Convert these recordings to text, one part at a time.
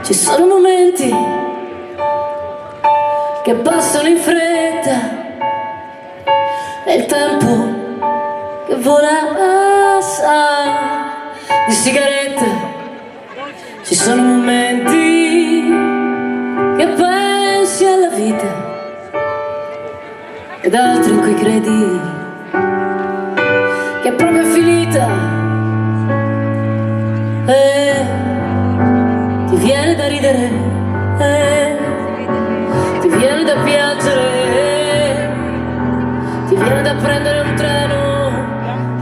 Ci sono momenti che passano in fretta e il tempo che vola assai di sigarette. Ci sono momenti che pensi alla vita ed altri in cui credi che è proprio finita e ti viene da ridere e ti viene da piangere, ti viene da prendere un treno,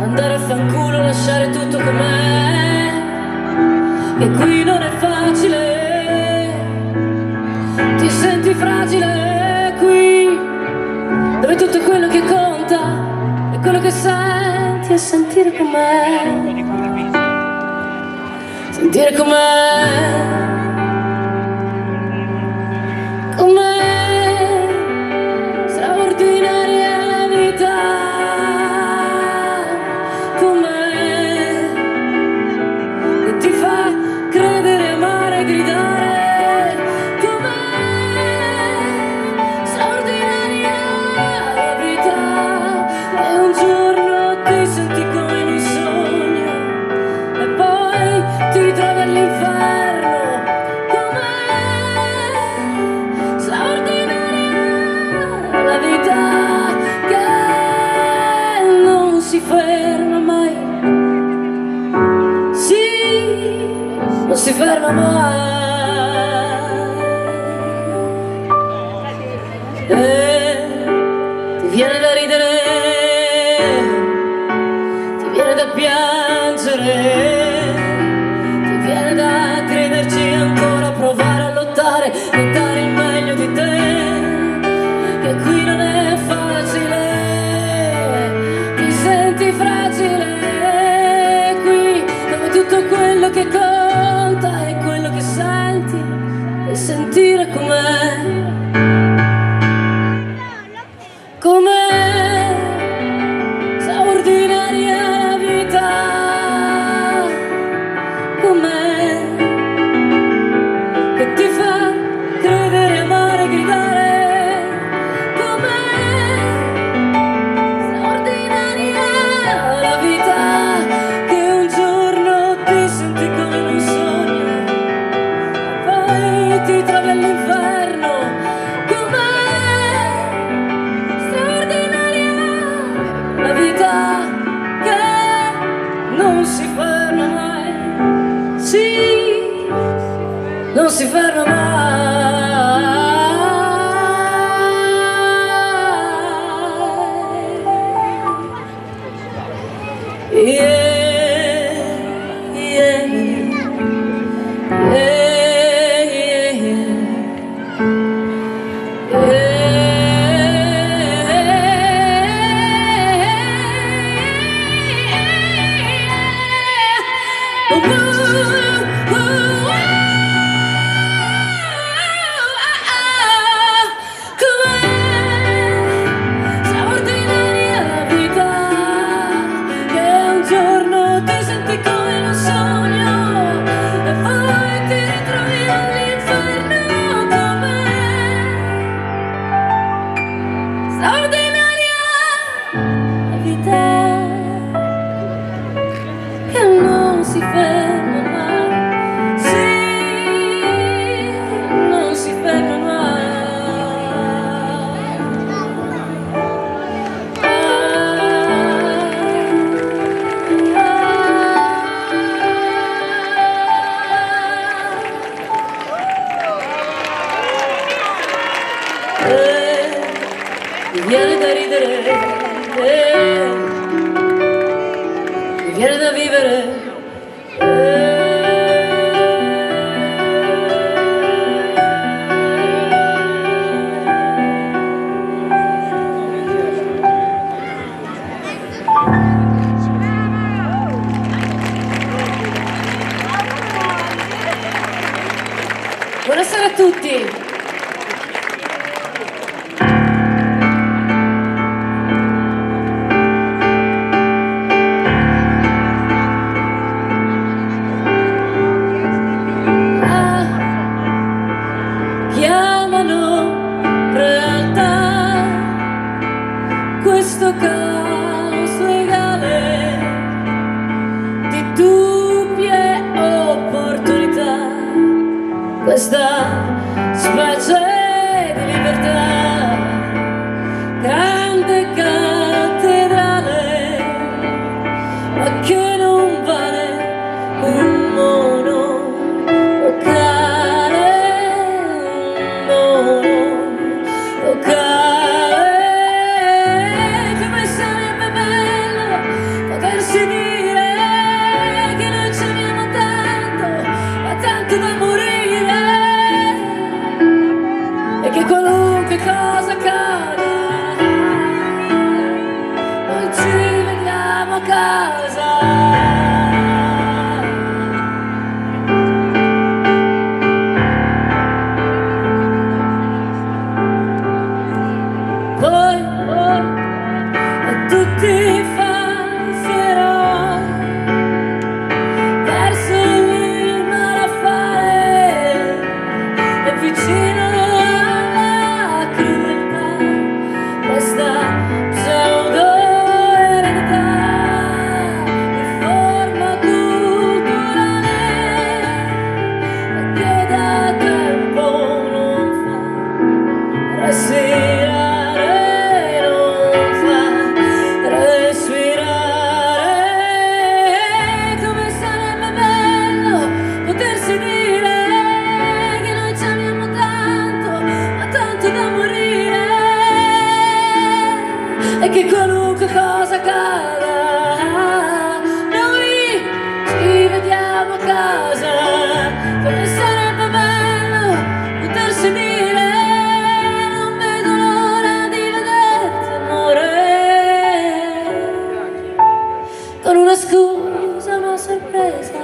andare a fanculo, lasciare tutto com'è, che qui non è facile, ti senti fragile qui, dove tutto quello che conta è quello che senti e sentire com'è, sentire com'è. Com'è straordinaria la vita, com'è che ti fa credere, amare, gridare, com'è straordinaria la vita, e un giorno ti senti come in un sogno e poi ti ritrovi all'inferno. La vita che non si ferma mai, sì, non si ferma mai, ti viene da ridere, ti viene da piangere, ti viene da crederci ancora, provare a lottare e dare il meglio di te, che qui non è facile, ti senti fragile qui, dove tutto quello che conta è quello che senti e sentire com'è, com'è straordinaria la vita, com'è che ti fa credere, amare, gridare. Ti trovi all'inferno, com'è straordinaria la vita che non si ferma mai, sì, non si ferma mai. Mi viene da ridere, mi viene da vivere. Buonasera a tutti. questa specie di libertà, grande cattedrale, ma che non vale un monolocale, un monolocale. Come sarebbe bello potersi dire che noi ci amiamo tanto, ma tanto da morire, e che qualunque cosa accada noi ci vediamo a casa. Poi a tutti falsi eroi verso il malaffare e vicino alla crudeltà, questa pseudo-eredità di forma culturale che da tempo non fa respirare, non fa respirare. Come sarebbe bello potersi dire che noi ci amiamo tanto, ma tanto da morire, e che qualunque cosa accada noi ci vediamo a casa. Come sarebbe bello potersi dire non vedo l'ora di vederti, amore, con una scusa, una sorpresa.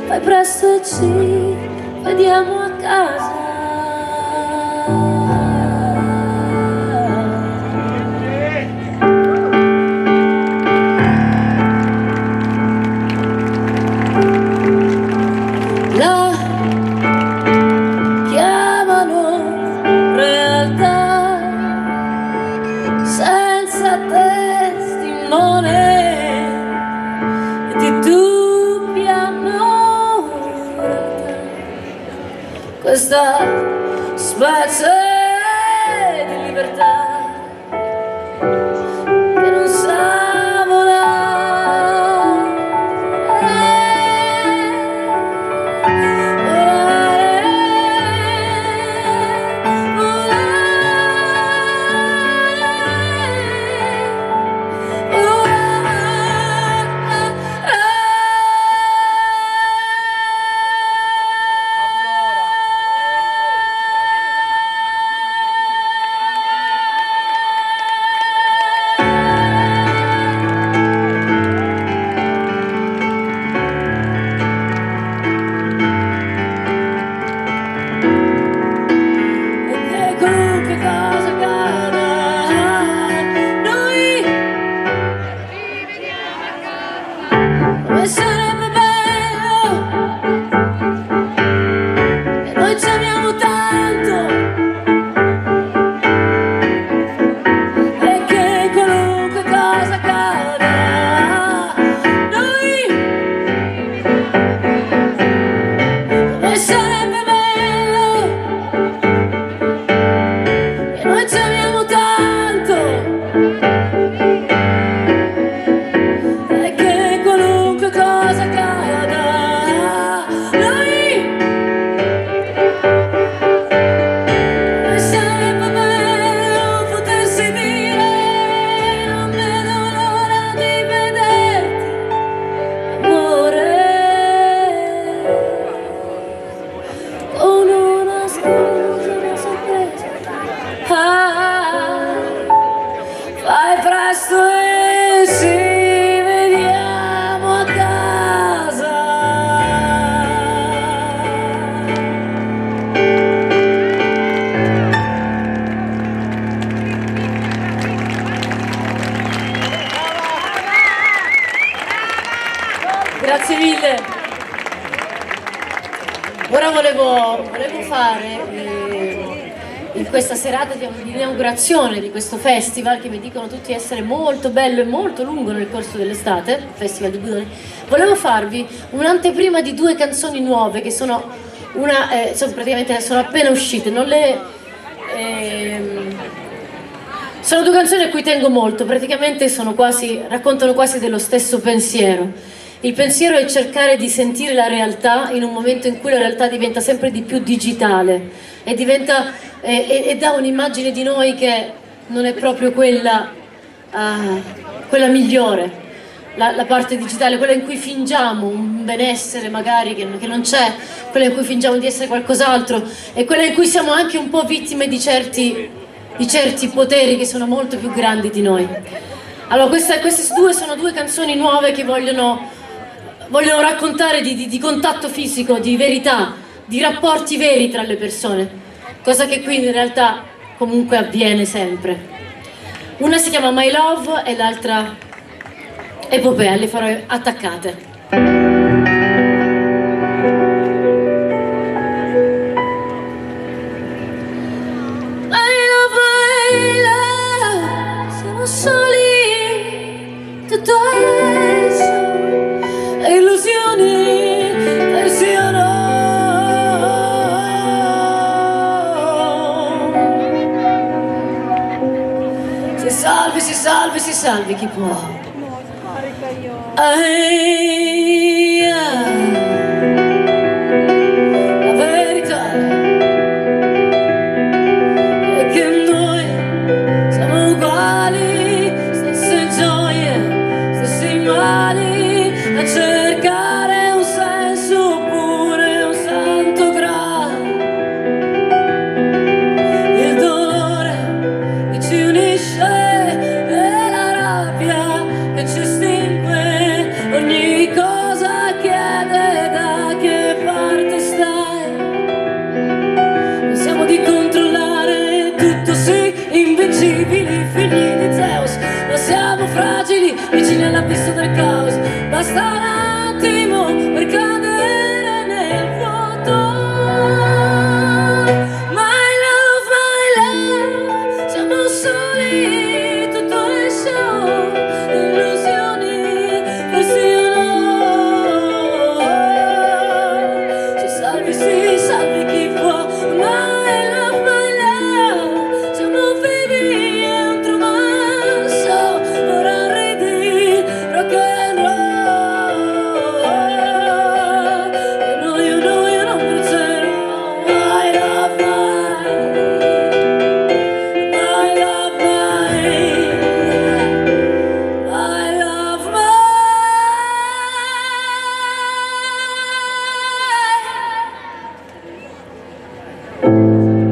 Fai presto e ci vediamo a casa. La chiamano realtà senza testimone, e ti dubbiano realtà, questa specie di libertà che non sa volare, qualunque cosa accada noi come sarebbe bello e noi ci amiamo tanto, e che qualunque cosa accada noi come sarebbe bello e noi ci amiamo tanto, e che qualunque cosa accada noi come sarebbe bello potersi dire non vedo l'ora di vederti, amore, con una scusa, una sorpresa. Fai presto e ci vediamo a casa. Grazie mille. Ora volevo fare questa serata di inaugurazione di questo festival, che mi dicono tutti essere molto bello e molto lungo nel corso dell'estate, il Festival di Budoni, volevo farvi un'anteprima di 2 canzoni nuove che sono praticamente sono appena uscite, sono 2 canzoni a cui tengo molto, praticamente raccontano quasi dello stesso pensiero. Il pensiero è cercare di sentire la realtà in un momento in cui la realtà diventa sempre di più digitale e dà un'immagine di noi che non è proprio quella migliore, la parte digitale, quella in cui fingiamo un benessere magari che non c'è, quella in cui fingiamo di essere qualcos'altro e quella in cui siamo anche un po' vittime di certi poteri che sono molto più grandi di noi. Allora queste sono 2 canzoni nuove che vogliono raccontare di contatto fisico, di verità, di rapporti veri tra le persone, cosa che qui in realtà comunque avviene sempre. Una si chiama My Love e l'altra Epopea, le farò attaccate. Siamo soli, tutto adesso, le illusioni persiano. Si salvi chi può. La verità è che noi siamo uguali, stesse gioie, stessi mali, a cercare un senso oppure un santo graal. Il dolore che ci unisce e la rabbia che ci estingue, ogni cosa chiede da che parte stai. Pensiamo di controllare tutto, sì, invincibili, figli di Zeus, ma siamo fragili, vicini all'abisso del caos. Basta un attimo per cadere nel vuoto. My love, siamo soli, tutto è show, illusioni persiano. Si salvi chi può. My love, siamo vivi, è un romanzo, ora ridi, rock and roll. Io non penserò. My love, my love, my love,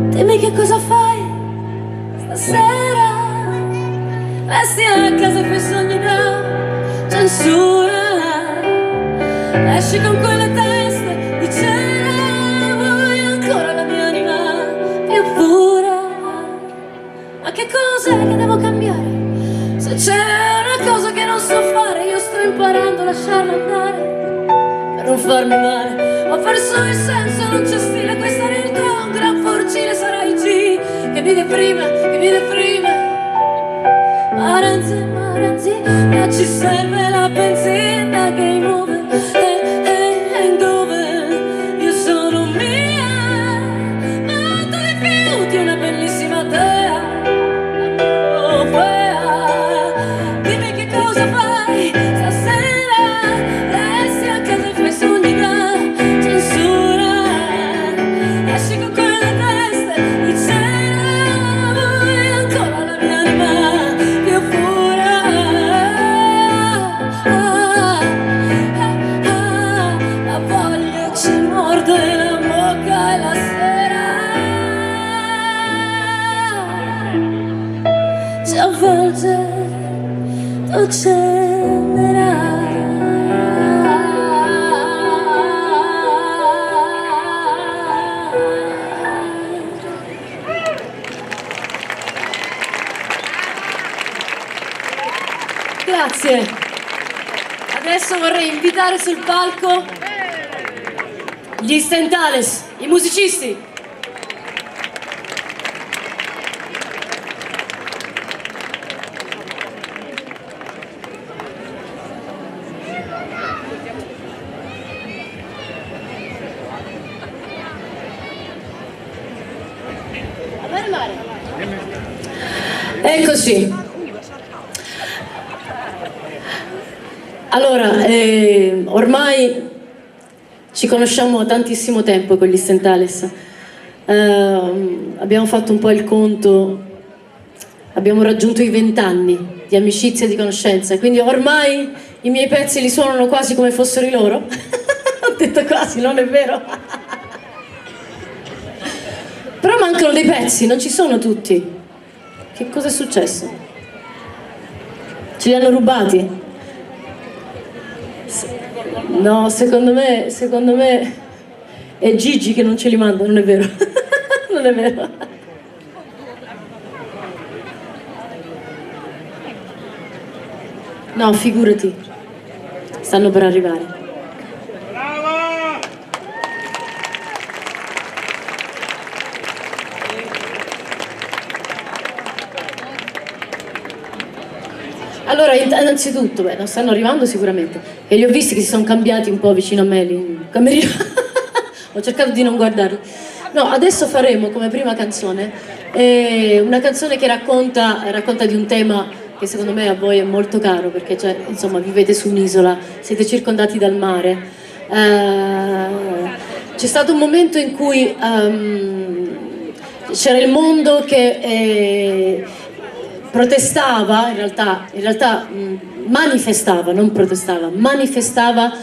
dimmi che cosa fai stasera. Resti a casa e fai sogni da censura. Esci con quelle teste di cera. Vuoi ancora la mia anima più pura? Ma che cos'è che devo cambiare? Se c'è una cosa che non so fare, io sto imparando a lasciarla andare per non farmi male. Ho perso il senso, non c'è stile, questa realtà è un gran forcile. Sarai G che mi deprime, Maranzi, ma ci serve la benzina game over. Dove io sono mia, ma tu rifiuti una bellissima dea. Dimmi che cosa fai stasera. Resti a casa e fai sogni da censura. Esci con quelle teste di cera. Vuoi ancora la mia anima più pura? La voglia ci morde la bocca e la sera ci avvolge dolce. Grazie. Adesso vorrei invitare sul palco gli Stentales, i musicisti. Eccoci. Allora, ormai ci conosciamo da tantissimo tempo con gli Stentales. Abbiamo fatto un po' il conto, abbiamo raggiunto i 20 anni di amicizia e di conoscenza, quindi ormai i miei pezzi li suonano quasi come fossero i loro. Ho detto quasi, non è vero? Però mancano dei pezzi, non ci sono tutti. Che cosa è successo? Ce li hanno rubati? No, secondo me è Gigi che non ce li manda, non è vero? Non è vero. No, figurati, stanno per arrivare. Allora, innanzitutto, non stanno arrivando sicuramente, e li ho visti che si sono cambiati un po' vicino a me lì in camerino. Ho cercato di non guardarli. No, adesso faremo come prima canzone una canzone che racconta di un tema che secondo me a voi è molto caro, perché cioè, insomma, vivete su un'isola, siete circondati dal mare. C'è stato un momento in cui c'era il mondo che protestava, in realtà manifestava, non protestava, manifestava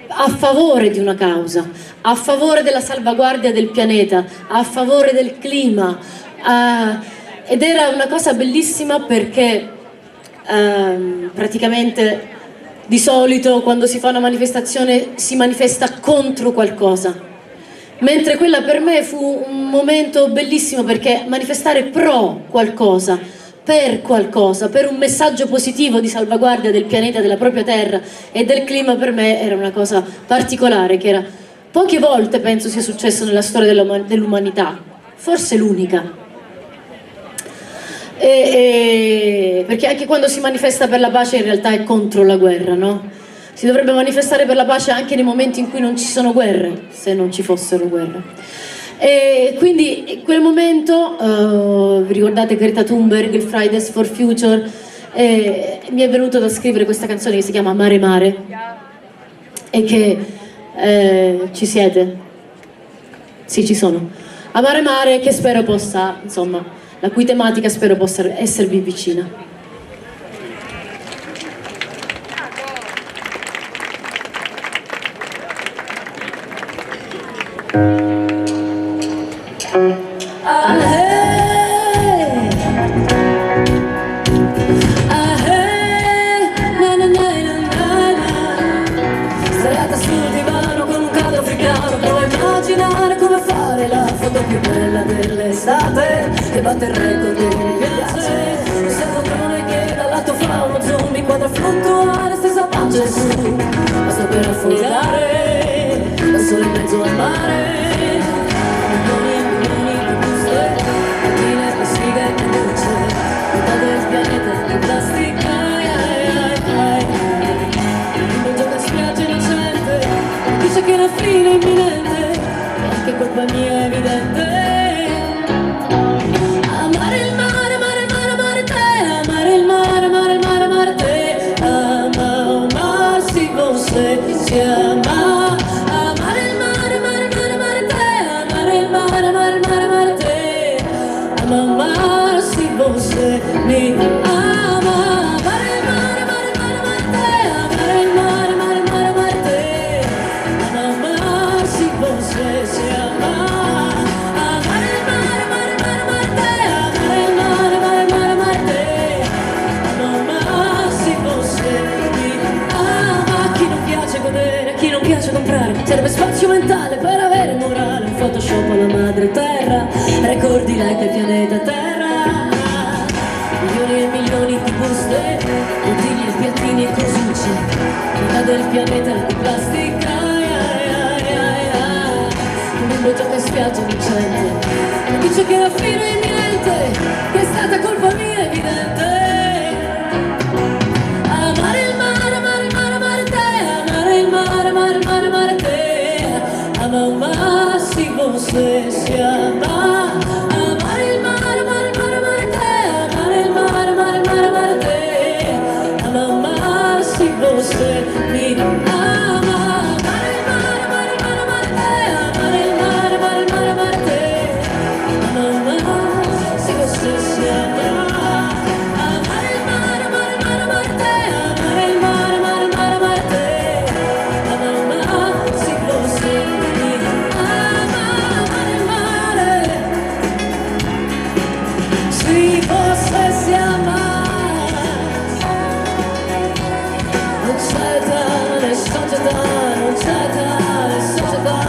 a favore di una causa, a favore della salvaguardia del pianeta, a favore del clima, ed era una cosa bellissima perché praticamente di solito quando si fa una manifestazione si manifesta contro qualcosa, mentre quella per me fu un momento bellissimo perché manifestare pro qualcosa, per qualcosa, per un messaggio positivo di salvaguardia del pianeta, della propria terra e del clima, per me era una cosa particolare, che era poche volte penso sia successo nella storia dell'umanità, forse l'unica. Perché anche quando si manifesta per la pace in realtà è contro la guerra, no? Si dovrebbe manifestare per la pace anche nei momenti in cui non ci sono guerre, se non ci fossero guerre. E quindi in quel momento, vi ricordate Greta Thunberg, il Fridays for Future, mi è venuto da scrivere questa canzone che si chiama Mare Mare, e che ci siete? Sì, ci sono. A Mare Mare, che spero possa, insomma, la cui tematica spero possa esservi vicina. Più bella dell'estate che batte il record delle piazze. Questo padrone che dal lato fa uno zoom mi quadra fluttuare stessa pancia su, ma sto per affogare da solo in mezzo al mare. Milioni e milioni di buste, macchine, plastiche e luce, metà del pianeta di plastica. Il gioco a spiaggia innocente dice che la fine è imminente, che colpa mia è evidente. Amare il mare, mare, mare, mare te, amare il mare, mare, mare, mare te, amarsi você si ama. Amare il mare, mare, mare, mare te, amare il mare, mare, mare, mare te, amarsi você mi ama. Amare il mare, mare, mare, mare te, amare il mare, mare, mare, mare te, amarsi você si ama. Amare il mare, mare, mare, mare te, amare il mare, mare, mare, mare te, amarsi você mi ama. A chi non piace godere, a chi non piace comprare, serve spazio mentale per avere morale. Un Photoshop alla madre terra, ricordi lei che il pianeta terra. Milioni e milioni di buste, bottiglie, piattini e cosucce, metà del pianeta di plastica. Un bimbo gioca in spiaggia vincente, mi dice che la fine è imminente, che è stata colpa mia evidente. Amare il mare, mare, mare, mare te, amare il mare, mare, mare, mare te, amarsi você si ama. Amare il mare, mare, mare, mare te, amare il mare. fosse mi ama. Amare il mare, amare il mare, amare te. Amare il mare, amare il mare, amare te. Ama, se fosse si ama. Amare il mare, amare il mare, amare te. Amare il mare, amare il mare, amare te. Ama, se fosse mi ama. Amare il mare, se fosse si ama. Non c'è tale società, non c'è tale società.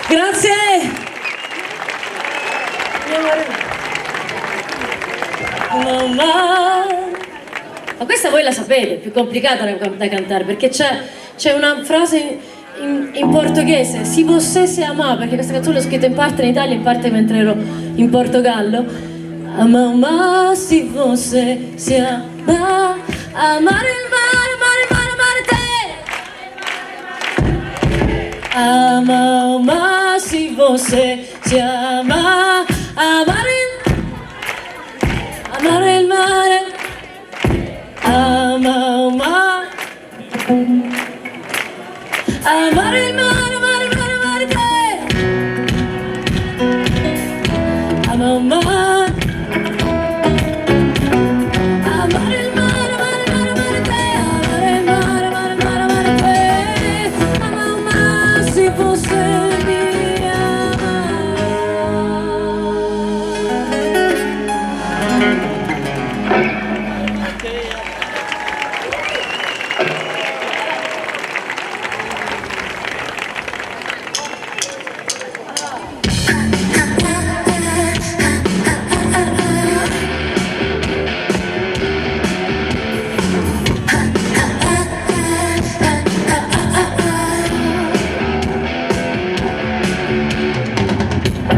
Grazie! Mamma. Ma questa voi la sapete, è più complicata da cantare perché c'è una frase in portoghese, si você se ama, perché questa canzone l'ho scritta in parte in Italia, in parte mentre ero in Portogallo. Mamma, si você se ama, amare il mare, mare, mare, mare te. Mamma, se você se ama, amare il mare, mamma, amare il mare, mare, mare, mare te. Mamma, amare il mare, mare, mare, mare te. Amare il mare, mare, mare, mare te. Mamma, se você mi ama.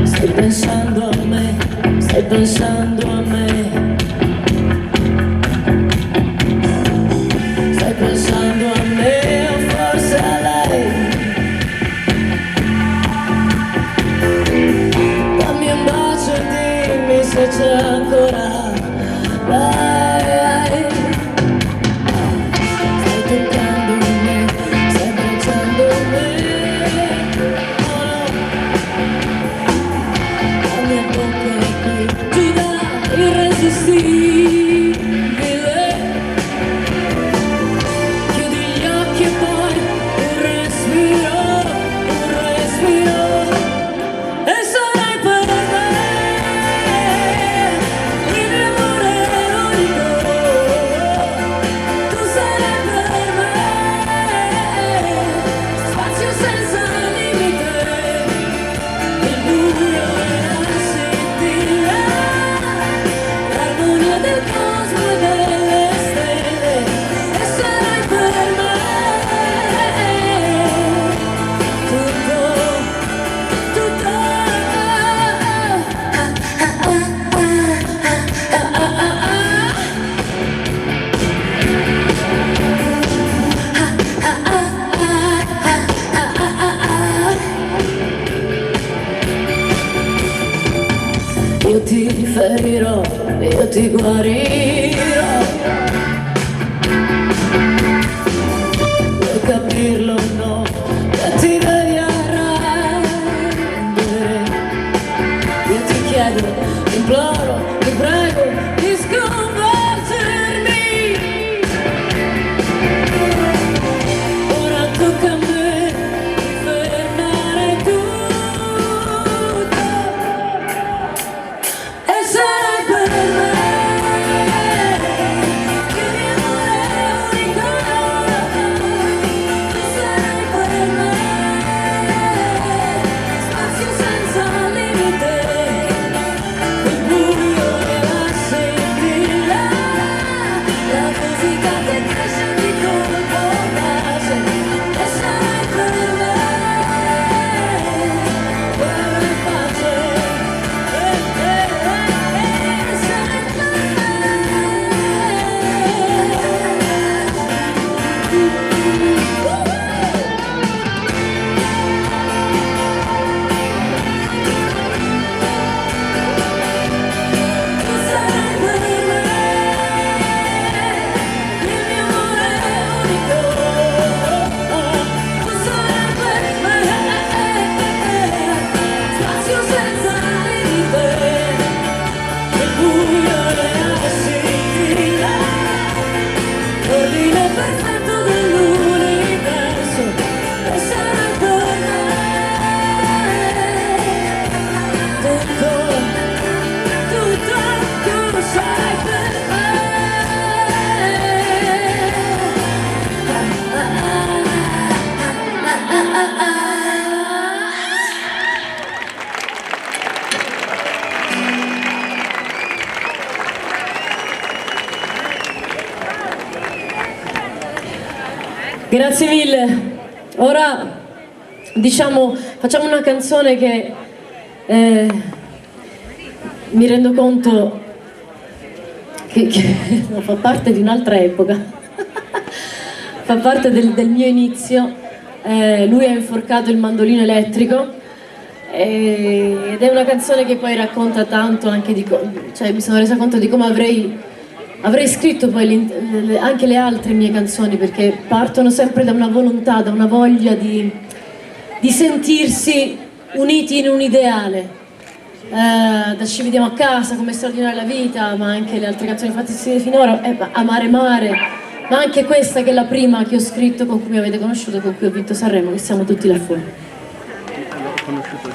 Stai pensando a me, stai pensando a me. Stai pensando a me o forse a lei. Dammi un bacio e dimmi se c'è ancora lei. Stai toccando me, stai abbracciando me. La mia bocca è qui, giura irresistibile. Chiudi gli occhi e poi un respiro, e sarai per me il mio amore unico. Tu sarai per me spazio senza limite. Il buio e la scintilla, l'armonia del cosmo e delle stelle. E sarai per me tutto, tutto. Io ti ferirò, io ti guarirò. Grazie mille. Ora diciamo, facciamo una canzone che mi rendo conto che fa parte di un'altra epoca, fa parte del mio inizio. Lui ha inforcato il mandolino elettrico ed è una canzone che poi racconta tanto anche di cioè mi sono resa conto di come avrei scritto poi anche le altre mie canzoni, perché partono sempre da una volontà, da una voglia di sentirsi uniti in un ideale. Da Ci vediamo a casa, Come straordinaria la vita, ma anche le altre canzoni fatte finora, Amare mare, ma anche questa che è la prima che ho scritto, con cui mi avete conosciuto, con cui ho vinto Sanremo, che siamo tutti là fuori. L'ho conosciuto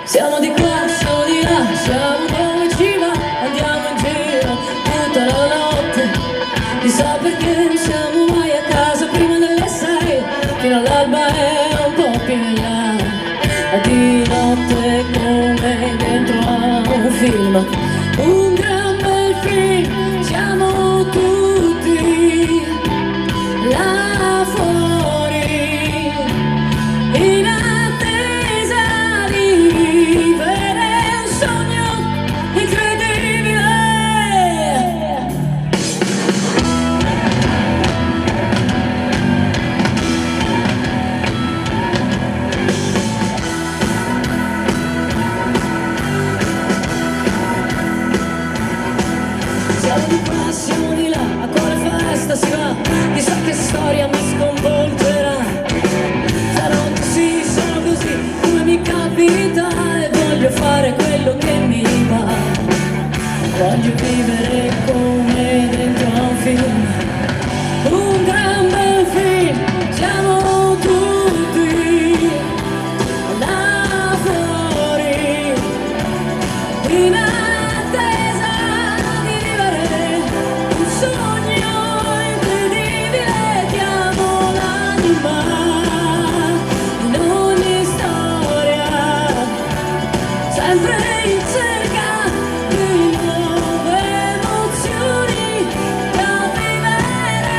Siamo di qua, siamo di là, siamo come ci va, andiamo in giro tutta la notte. Chissà perché non siamo mai a casa prima delle 6, fino all'alba è un po' più in là. Di notte come dentro a un film, un gran bel film, siamo tutti là fuori, in attesa di vivere un sogno incredibile. Siamo di qua, siamo di là, a quale festa si va? Chissà che storia mi sconvolgerà. Stanotte sì, sono così come mi capita e voglio fare quello che mi va. Voglio vivere come dentro a un film, un gran bel film, siamo tutti là fuori, in attesa di vivere un sogno incredibile. Diamo l'anima in ogni storia, sempre in cerca di nuove emozioni da vivere.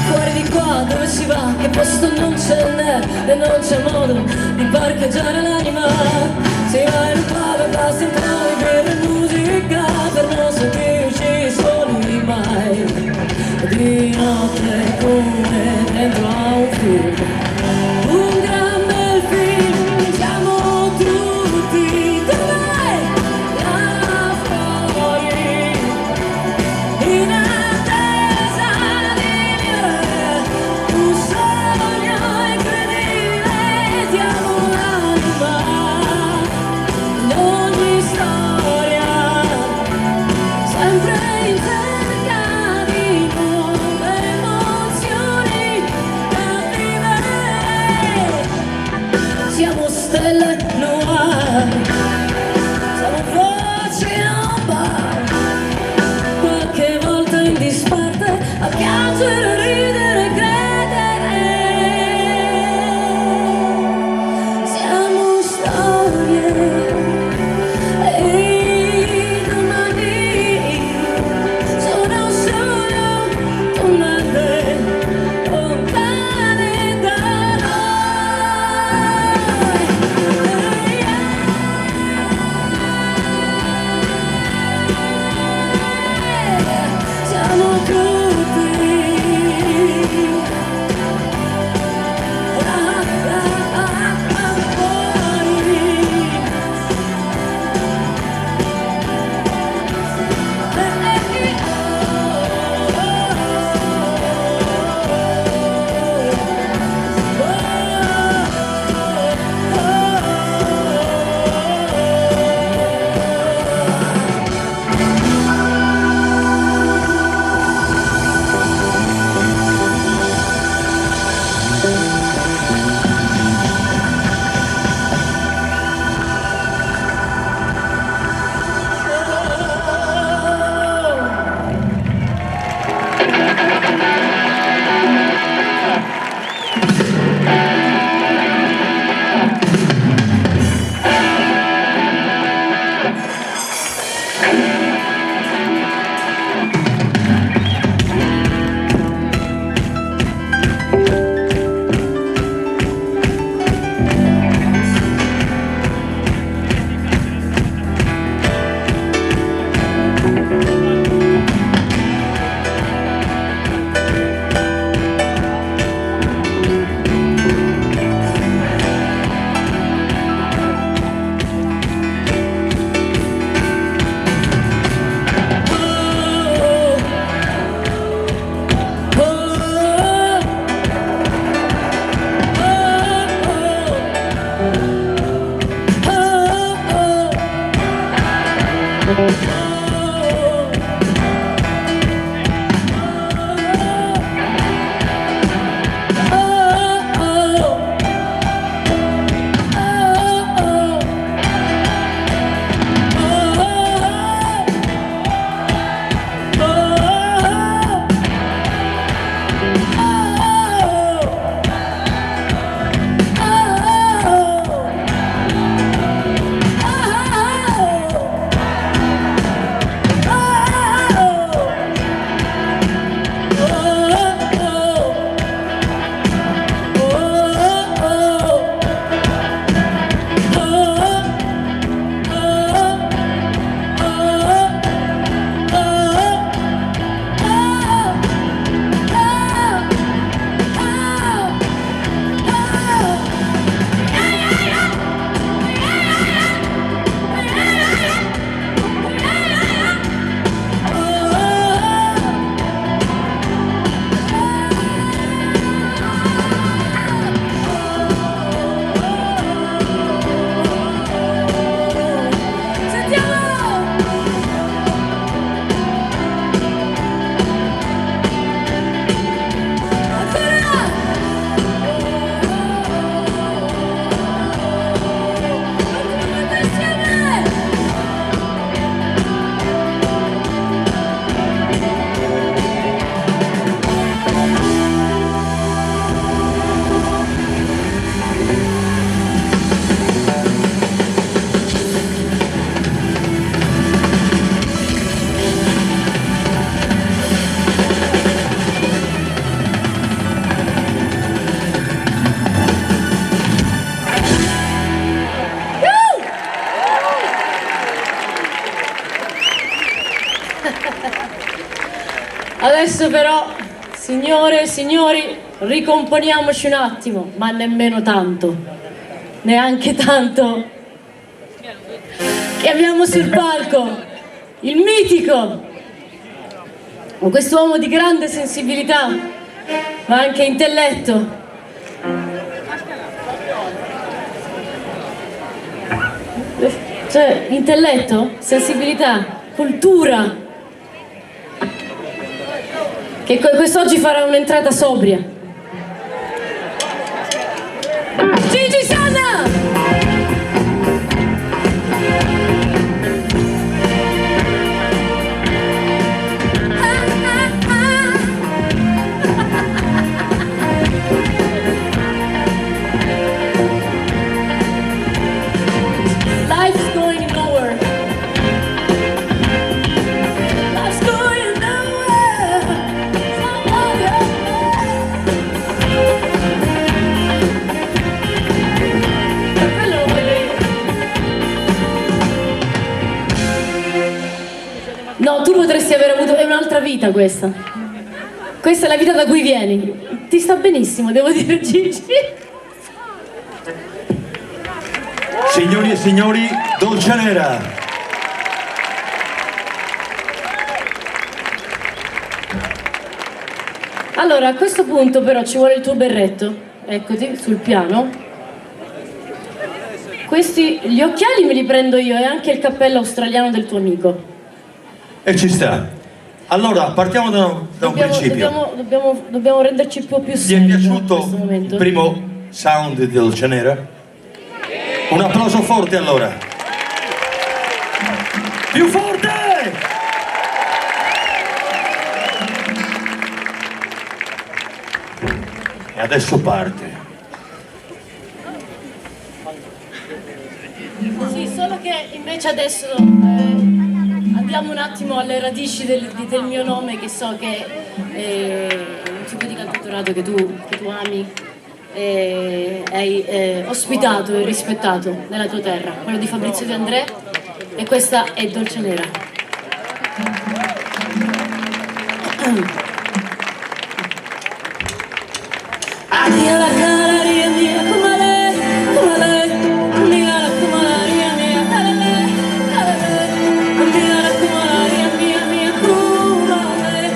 Fuori di qua dove si va, che posto non ce n'è e non c'è modo di parcheggiare l'anima. Si va in un pub e basta entrare per musica, per non sentirci soli mai. Di notte come dentro a un film, un gran bel film, siamo tutti dov'è? Là fuori, in attesa di vivere un sogno incredibile. Diamo l'anima in ogni storia, sempre in cerca di nuove emozioni da vivere. Siamo stelle noir, siamo voci a un bar, qualche volta in disparte, a piangere, ridere, credere. Adesso però, signore e signori, ricomponiamoci un attimo, ma nemmeno tanto, neanche tanto. E abbiamo sul palco il mitico, quest'uomo di grande sensibilità, ma anche intelletto. Cioè, intelletto, sensibilità, cultura, che quest'oggi farà un'entrata sobria. Gigi Sanna! Life's going nowhere. Life's going nowhere. Quello lo vuoi vedere? No, tu potresti aver avuto... È un'altra vita questa. Questa è la vita da cui vieni. Ti sta benissimo, devo dire, Gigi. Signori e signori, Dolcenera. Allora, a questo punto però ci vuole il tuo berretto. Eccoti, sul piano. Gli occhiali me li prendo io e anche il cappello australiano del tuo amico. E ci sta. Allora, partiamo da un principio. Dobbiamo renderci un po' più Vi è seri in piaciuto questo momento. il primo sound di Dolcenera? Un applauso forte allora. Più forte! E adesso parte. Sì, solo che invece adesso andiamo un attimo alle radici del mio nome, che so che è un tipo di cantautorato che tu ami. Hai ospitato e rispettato nella tua terra, quello di Fabrizio De André, e questa è Dolcenera. Mia la canaria mia come lei, mia la canaria mia come lei, mia la canaria mia come lei,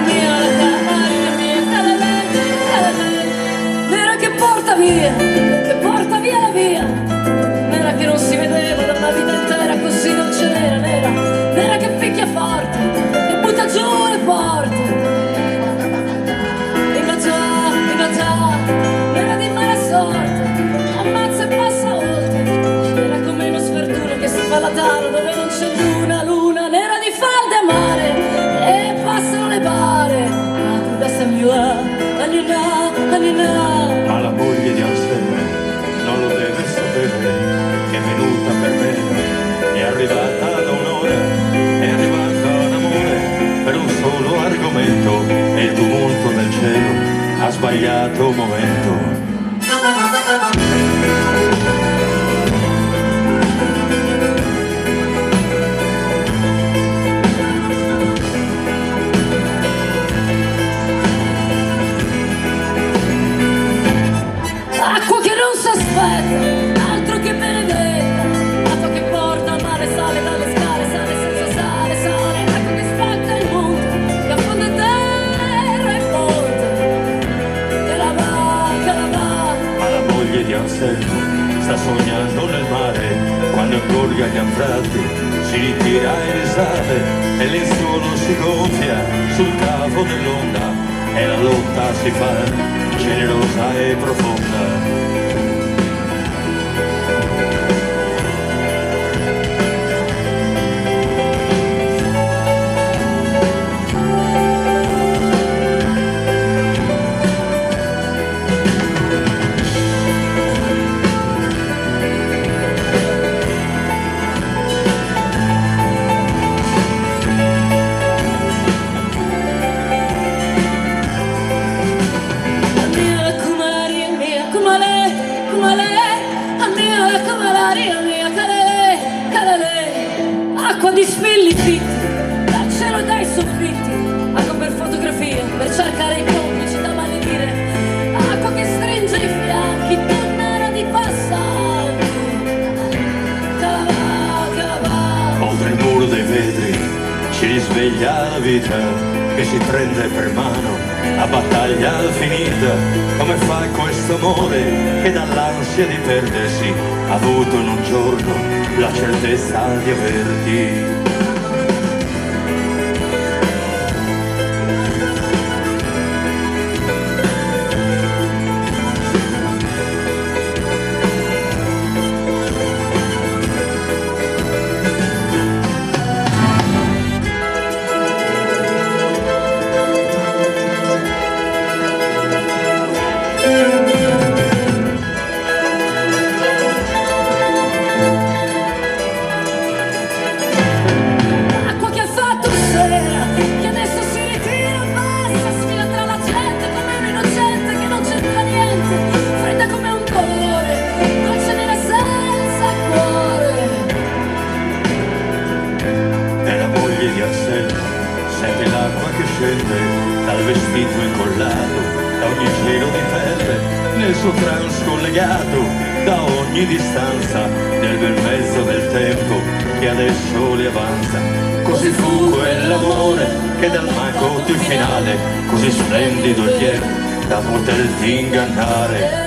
mia la canaria mia come lei, nera che porta via la via, nera che non si vedeva da una vita intera, così non ce n'era, nera che picchia forte e butta giù le porte. Nera di mala sorte, ammazza e passa oltre. Nera come uno sfortuno che si fa la tana dove non c'è luna. Nera di falde a mare e passano le bare. Da Samuel, Anina. Ma la moglie di Anselmo non lo deve sapere che è venuta per me, è arrivata da un'ora, è arrivata un amore per un solo argomento, e il tumulto del cielo ha sbagliato momento. Acqua che non s'aspetta, altro che benedetta, acqua che porta male, sale dalle scale, sale senza sale, acqua che spacca il mondo, che affonda terra e ponte, e la va. Ma la moglie di Anselmo sta sognando nel mare, quando ingorga gli anfratti si ritira e risale, e l'insuolo si gonfia sul cavo dell'onda, e la lotta si fa generosa e profonda. Acqua di spilli fitti, dal cielo e dai soffitti, acqua per fotografie somiglia alla vita che si prende per mano a battaglia finita. Come fa questo amore che dall'ansia di perdersi ha avuto in un giorno la certezza di averti? Acqua che ha fatto sera, che adesso si ritira e basta, sfila tra la gente come un innocente che non c'entra niente, fredda come un colore, dolce nera senza cuore. È la moglie di Anselmo, sente l'acqua che scende dal vestito incollato, da ogni giro di pelle, nel suo trance collegato, da ogni distanza, nel bel mezzo del tempo che adesso le avanza. Così fu quell'amore che dal macotto il finale, così splendido e pieno da poterti ingannare.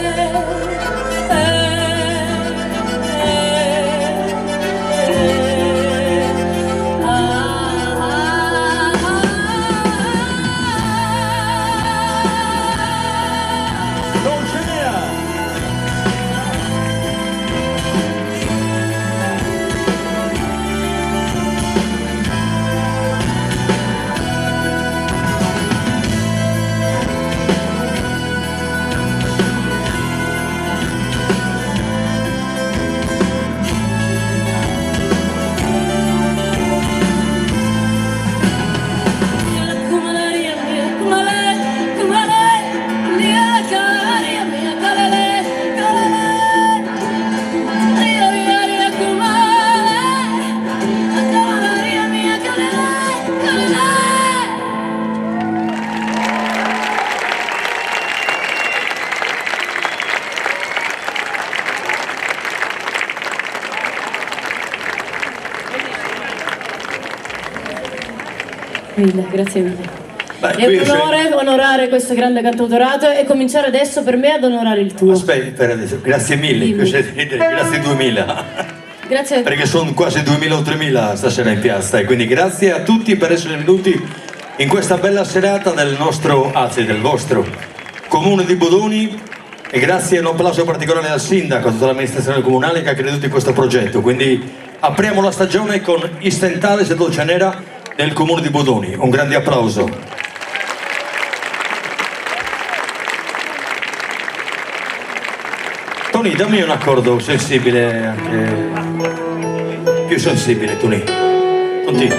Grazie mille. Beh, È un onore onorare questo grande cantautorato e cominciare adesso per me ad onorare il tuo. Aspetta, per adesso, grazie mille, grazie 2000. Grazie. Perché sono quasi 2000 o 3000 stasera in piazza e quindi grazie a tutti per essere venuti in questa bella serata del nostro, anzi del vostro Comune di Bodoni, e grazie e un applauso particolare al sindaco, a tutta l'amministrazione comunale che ha creduto in questo progetto. Quindi apriamo la stagione con Istentales e Dolcenera nel Comune di Bodoni. Un grande applauso. Tony, dammi un accordo sensibile anche... più sensibile, Tony. Continua.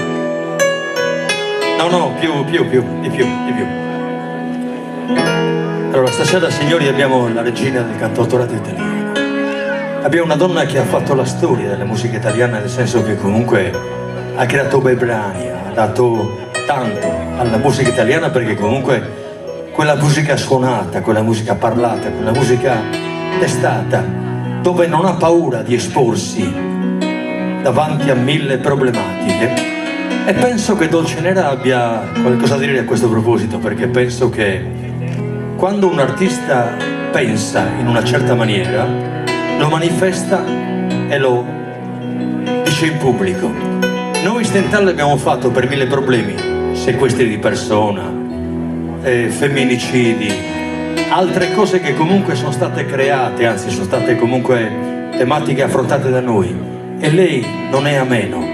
No, di più. Allora, stasera, signori, abbiamo la regina del cantautorato italiano. Abbiamo una donna che ha fatto la storia della musica italiana, nel senso che comunque ha creato bei brani, ha dato tanto alla musica italiana, perché comunque quella musica suonata, quella musica parlata, quella musica testata, dove non ha paura di esporsi davanti a 1000 problematiche. E penso che Dolcenera abbia qualcosa da dire a questo proposito, perché penso che quando un artista pensa in una certa maniera, lo manifesta e lo dice in pubblico. Noi Stentale l'abbiamo fatto per 1000 problemi, sequestri di persona, femminicidi, altre cose che comunque sono state create, anzi sono state comunque tematiche affrontate da noi. E lei non è a meno,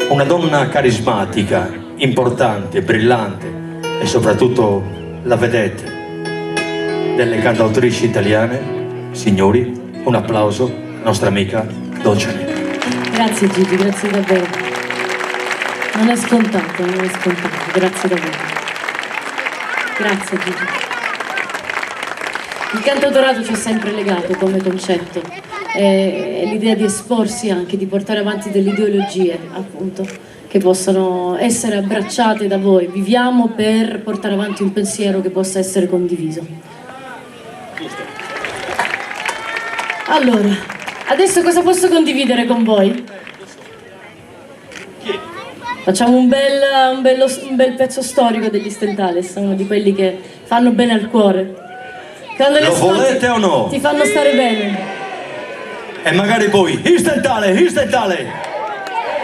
una donna carismatica, importante, brillante e soprattutto la vedete delle cantautrici italiane. Signori, un applauso alla nostra amica Dolcenera. Grazie Gigi, grazie davvero. Non è scontato, grazie davvero. Grazie Gigi. Il cantautorato ci è sempre legato come concetto, e l'idea di esporsi anche, di portare avanti delle ideologie, appunto, che possano essere abbracciate da voi. Viviamo per portare avanti un pensiero che possa essere condiviso. Allora, adesso cosa posso condividere con voi? Facciamo un bel pezzo storico degli Stentales, uno di quelli che fanno bene al cuore. Quando le Lo ascolti, volete o no? ti fanno stare bene. E magari poi, Istentale!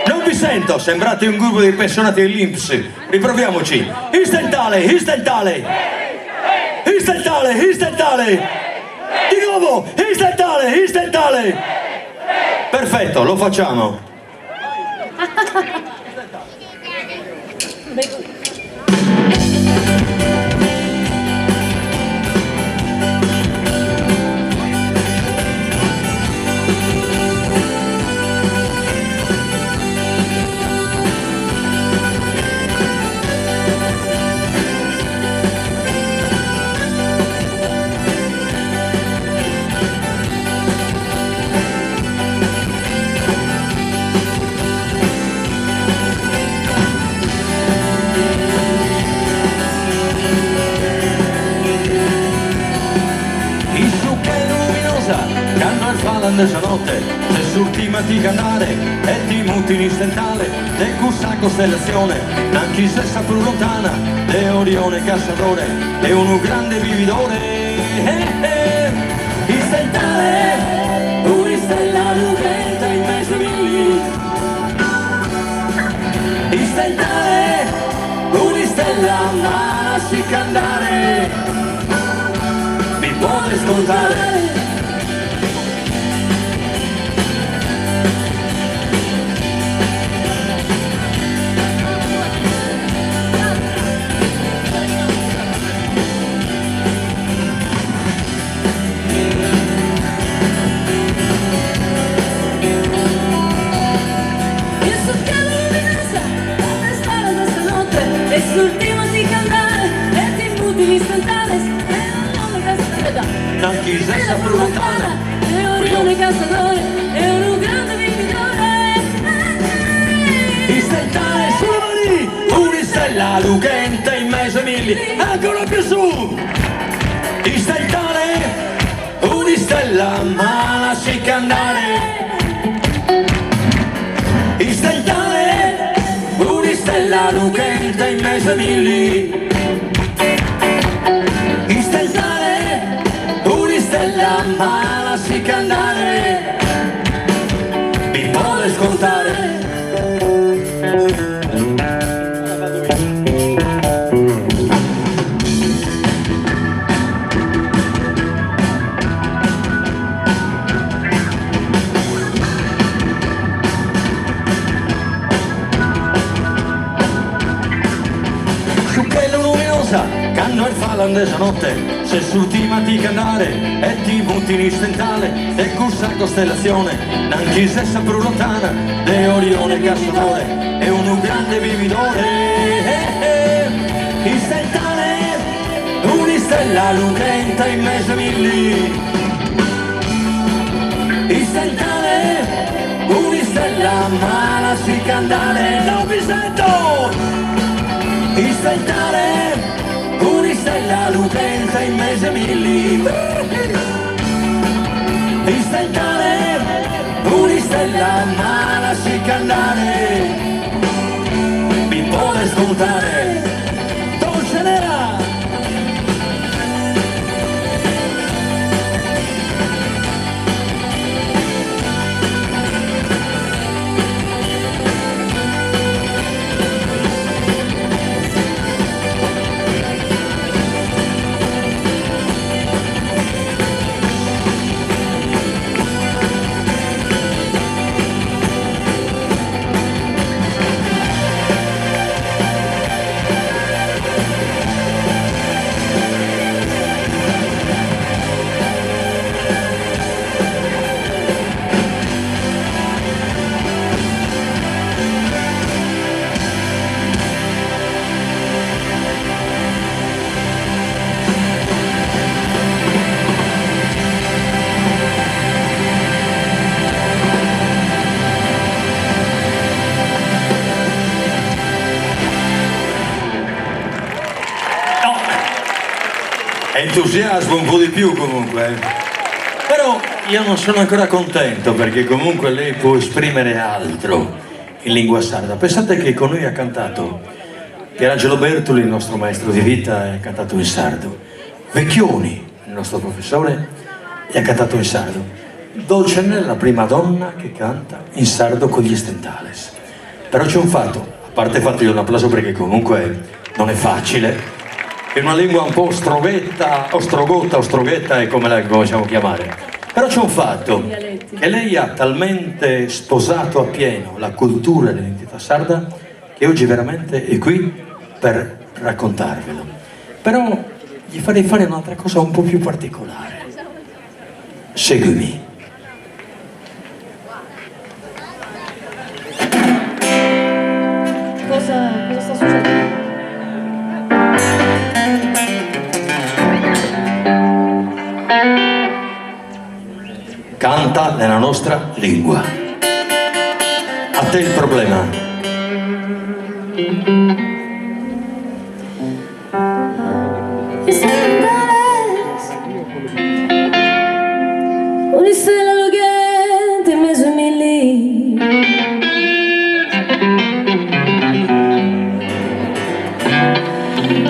Non vi sento, sembrate un gruppo di pensionati dell'Inps. Riproviamoci. Istentale! Di nuovo! Istentale! Perfetto, lo facciamo. Quando notte, se s'ultima di cantare e ti muti in istentale, e cussa costellazione, anche se sta più lontana, de Orione cacciatore, è uno grande vividore. Istentale, un'istella lucente in mezzo ai milli. Istentale, un'istella ma lasci cantare, mi può ascoltare. L'ultimo di cantare e ti muti l'istantales e non le castreda anche se sta più lontana e Orione cacciatore è un grande vividore. Istentale sulle mani, un'istella lucente in mezzo ai milli, ancora più su. Istentale, un'istella ma lasci cantare. Istentale, un'istella lucente in mezzo ai milli. Istentale, un'istella ma lasci cantare, mi può ascoltare. Canno il falandese notte, se s'ultima di cantare e ti muti in istentale, e cussa costellazione, anche se sta più lontana, de Orione cacciatore, è un grande vividore. Istentale, un'istella lucente in mezzo ai milli. Istentale, un'istella ma lasci cantare, non vi sento. Istentale, un'istella lucente in mezzo ai milli. Istentale, un'istella ma lasci cantare, mi può ascoltare. Dolce nera. Entusiasmo un po' di più comunque, però io non sono ancora contento perché comunque lei può esprimere altro in lingua sarda. Pensate che con noi ha cantato Pierangelo Bertoli, il nostro maestro di vita, ha cantato in sardo. Vecchioni, il nostro professore, e ha cantato in sardo. Dolcenera è la prima donna che canta in sardo con gli Stentales. Però c'è un fatto, a parte il fatto di un applauso perché comunque non è facile, è una lingua un po' ostroghetta è come la possiamo chiamare. Però c'è un fatto, che lei ha talmente sposato appieno la cultura e l'identità sarda che oggi veramente è qui per raccontarvelo. Però gli farei fare un'altra cosa un po' più particolare. Seguimi. Cosa sta succedendo? Canta nella nostra lingua. A te il problema. Un'istella lucente in mezzo ai milli,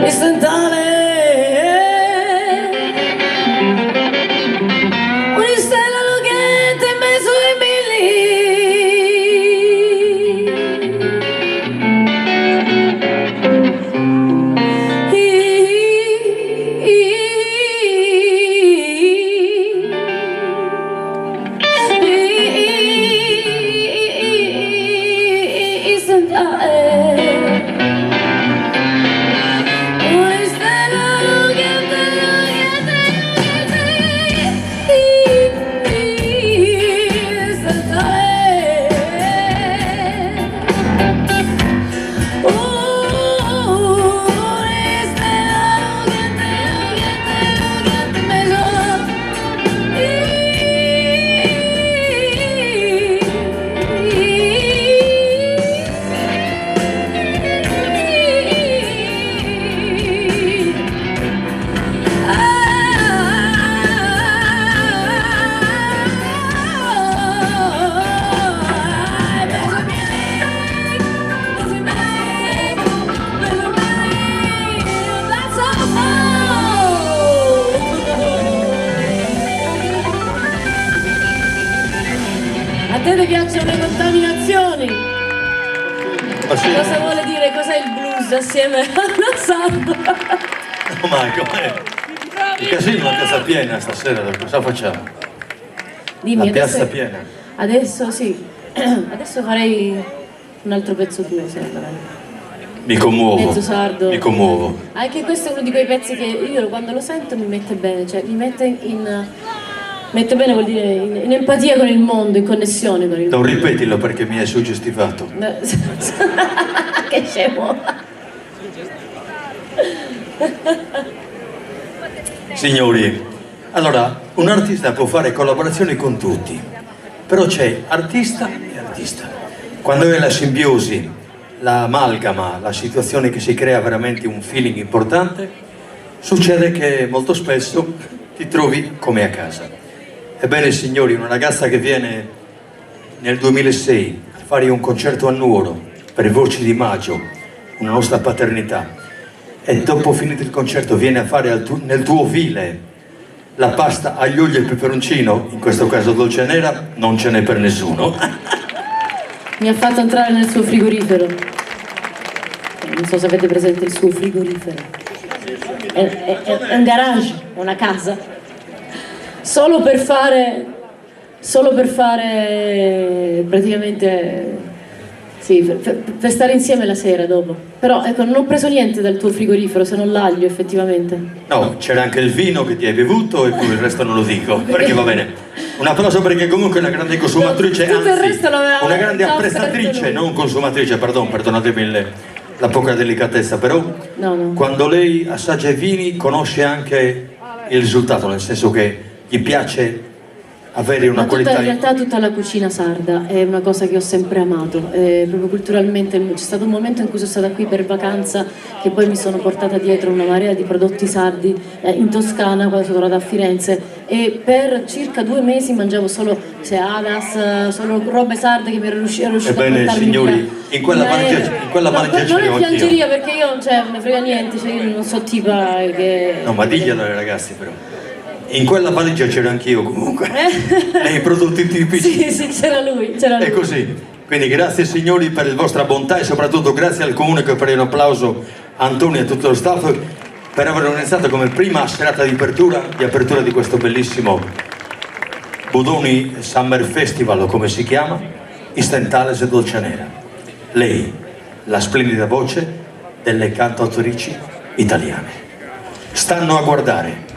istantale. Un'istella lucente in mezzo ai A te ti piacciono le contaminazioni? Sì. Cosa vuole dire? Cos'è il blues assieme alla samba? No, ma com'è? Il casino è una piazza piena stasera, cosa facciamo? Dimmi, La piazza adesso, piena. adesso sì, adesso farei un altro pezzo tuo, sembra. Mi commuovo. Mezzo sardo. Mi commuovo. Anche questo è uno di quei pezzi che io quando lo sento mi mette bene, cioè mi mette bene vuol dire in empatia con il mondo, in connessione con il Non mondo. ripetilo perché mi è suggestivato. Che scemo. Signori, allora, un artista può fare collaborazioni con tutti, però c'è artista e artista. Quando è la simbiosi, l'amalgama, la situazione che si crea veramente un feeling importante, succede che molto spesso ti trovi come a casa. Ebbene signori, una ragazza che viene nel 2006 a fare un concerto a Nuoro per Voci di Maggio, una nostra paternità, e dopo finito il concerto viene a fare nel tuo ovile la pasta aglio, olio e peperoncino, in questo caso dolcenera, non ce n'è per nessuno. Mi ha fatto entrare nel suo frigorifero. Non so se avete presente il suo frigorifero. È un garage, è una casa. Solo per fare praticamente, sì, per stare insieme la sera dopo. Però ecco, non ho preso niente dal tuo frigorifero se non l'aglio effettivamente. No, c'era anche il vino che ti hai bevuto e poi il resto non lo dico, perché va bene. Un applauso perché comunque è una grande consumatrice, Tutto il anzi, resto l'aveva una grande già apprezzatrice, offerto lui. non consumatrice, perdonatemi la poca delicatezza, però No. quando lei assaggia i vini conosce anche il risultato, nel senso che gli piace avere una Ma qualità... in realtà tutta la cucina sarda è una cosa che ho sempre amato, proprio culturalmente c'è stato un momento in cui sono stata qui per vacanza che poi mi sono portata dietro una marea di prodotti sardi in Toscana quando sono tornata a Firenze, e per circa 2 mesi mangiavo solo seadas, solo robe sarde che mi ero riuscita a Ebbene, portarmi signori, via. in quella mangia non è piangeria perché io cioè, non me frega niente, cioè, io non so tipa che... No, ma diglielo ai ragazzi però. In quella valigia c'ero anch'io comunque, nei prodotti tipici. Sì, c'era lui, c'era lui. È così. Quindi grazie signori per la vostra bontà e soprattutto grazie al comune che farei un applauso a Antonio e a tutto lo staff per aver organizzato come prima serata di apertura di questo bellissimo Budoni Summer Festival, o come si chiama, in Stentales e Dolcianera. Lei, la splendida voce delle cantautrici italiane. Stanno a guardare